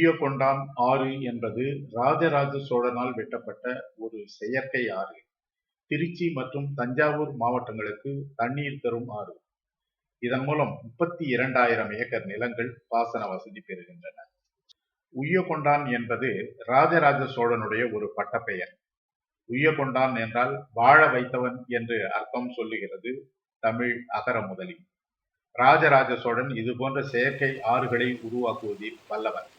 உய்யகொண்டான் ஆறு என்பது ராஜராஜ சோழனால் வெட்டப்பட்ட ஒரு செயற்கை ஆறு. திருச்சி மற்றும் தஞ்சாவூர் மாவட்டங்களுக்கு தண்ணீர் தரும் ஆறு. இதன் மூலம் 32,000 ஏக்கர் நிலங்கள் பாசன வசதி பெறுகின்றன. உய்யகொண்டான் என்பது ராஜராஜ சோழனுடைய ஒரு பட்டப்பெயர். உய்யகொண்டான் என்றால் வாழ வைத்தவன் என்று அர்த்தம் சொல்லுகிறது தமிழ் அகர முதலி. ராஜராஜ சோழன் இது போன்ற செயற்கை ஆறுகளை உருவாக்குவதில் வல்லவன்.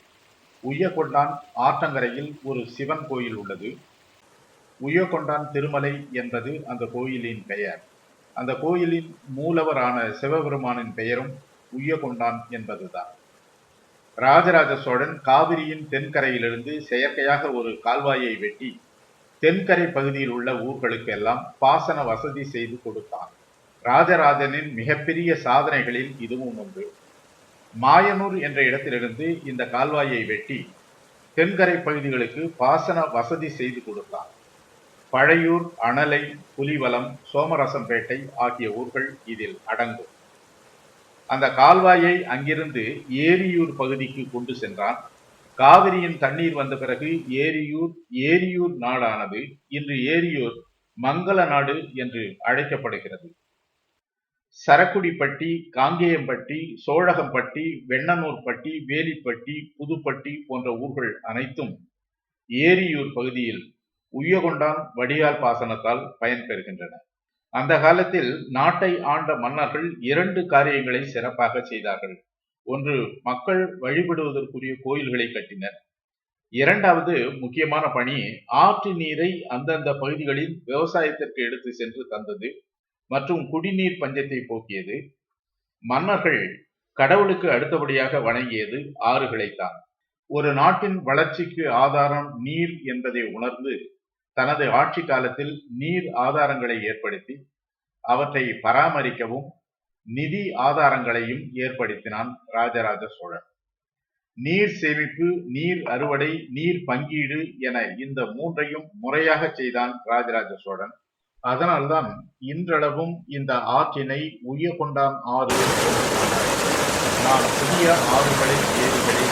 உய்யகொண்டான் ஆற்றங்கரையில் ஒரு சிவன் கோயில் உள்ளது. உய்யகொண்டான் திருமலை என்பது அந்த கோயிலின் பெயர். அந்த கோயிலின் மூலவரான சிவபெருமானின் பெயரும் உய்யகொண்டான் என்பதுதான். ராஜராஜ சோழன் காவிரியின் தென்கரையிலிருந்து செயற்கையாக ஒரு கால்வாயை வெட்டி தென்கரை பகுதியில் உள்ள ஊர்களுக்கு எல்லாம் பாசன வசதி செய்து கொடுத்தான். ராஜராஜனின் மிகப்பெரிய சாதனைகளில் இதுவும் ஒன்று. மாயனூர் என்ற இடத்திலிருந்து இந்த கால்வாயை வெட்டி தென்கரை பகுதிகளுக்கு பாசன வசதி செய்து கொடுத்தான். பழையூர், அனலை, புலிவலம், சோமரசம்பேட்டை ஆகிய ஊர்கள் இதில் அடங்கும். அந்த கால்வாயை அங்கிருந்து ஏரியூர் பகுதிக்கு கொண்டு சென்றான். காவிரியின் தண்ணீர் வந்த பிறகு ஏரியூர் நாடானது இன்று ஏரியூர் மங்கள நாடு என்று அழைக்கப்படுகிறது. சரக்குடிப்பட்டி, காங்கேயம்பட்டி, சோழகம்பட்டி, வெண்ணனூர்பட்டி, வேலிப்பட்டி, புதுப்பட்டி போன்ற ஊர்கள் அனைத்தும் ஏரியூர் பகுதியில் உய்யகொண்டான் வடிகால் பாசனத்தால் பயன்பெறுகின்றன. அந்த காலத்தில் நாட்டை ஆண்ட மன்னர்கள் 2 காரியங்களை சிறப்பாக செய்தார்கள். ஒன்று, மக்கள் வழிபடுவதற்குரிய கோயில்களை கட்டினர். இரண்டாவது முக்கியமான பணி, ஆற்று நீரை அந்தந்த பகுதிகளில் விவசாயத்திற்கு எடுத்து சென்று தந்தது மற்றும் குடிநீர் பஞ்சத்தை போக்கியது. மன்னர்கள் கடவுளுக்கு அடுத்தபடியாக வணங்கியது ஆறுகளைத்தான். ஒரு நாட்டின் வளர்ச்சிக்கு ஆதாரம் நீர் என்பதை உணர்ந்து தனது ஆட்சி காலத்தில் நீர் ஆதாரங்களை ஏற்படுத்தி அவற்றை பராமரிக்கவும் நிதி ஆதாரங்களையும் ஏற்படுத்தினான் ராஜராஜ சோழன். நீர் சேமிப்பு, நீர் அறுவடை, நீர் பங்கீடு என இந்த 3ஐயும் முறையாக செய்தான் ராஜராஜ சோழன். அதனால்தான் இன்றளவும் இந்த ஆற்றினை உய்யகொண்டான் ஆறு. நான் புதிய ஆறுகளை ஏரிகளை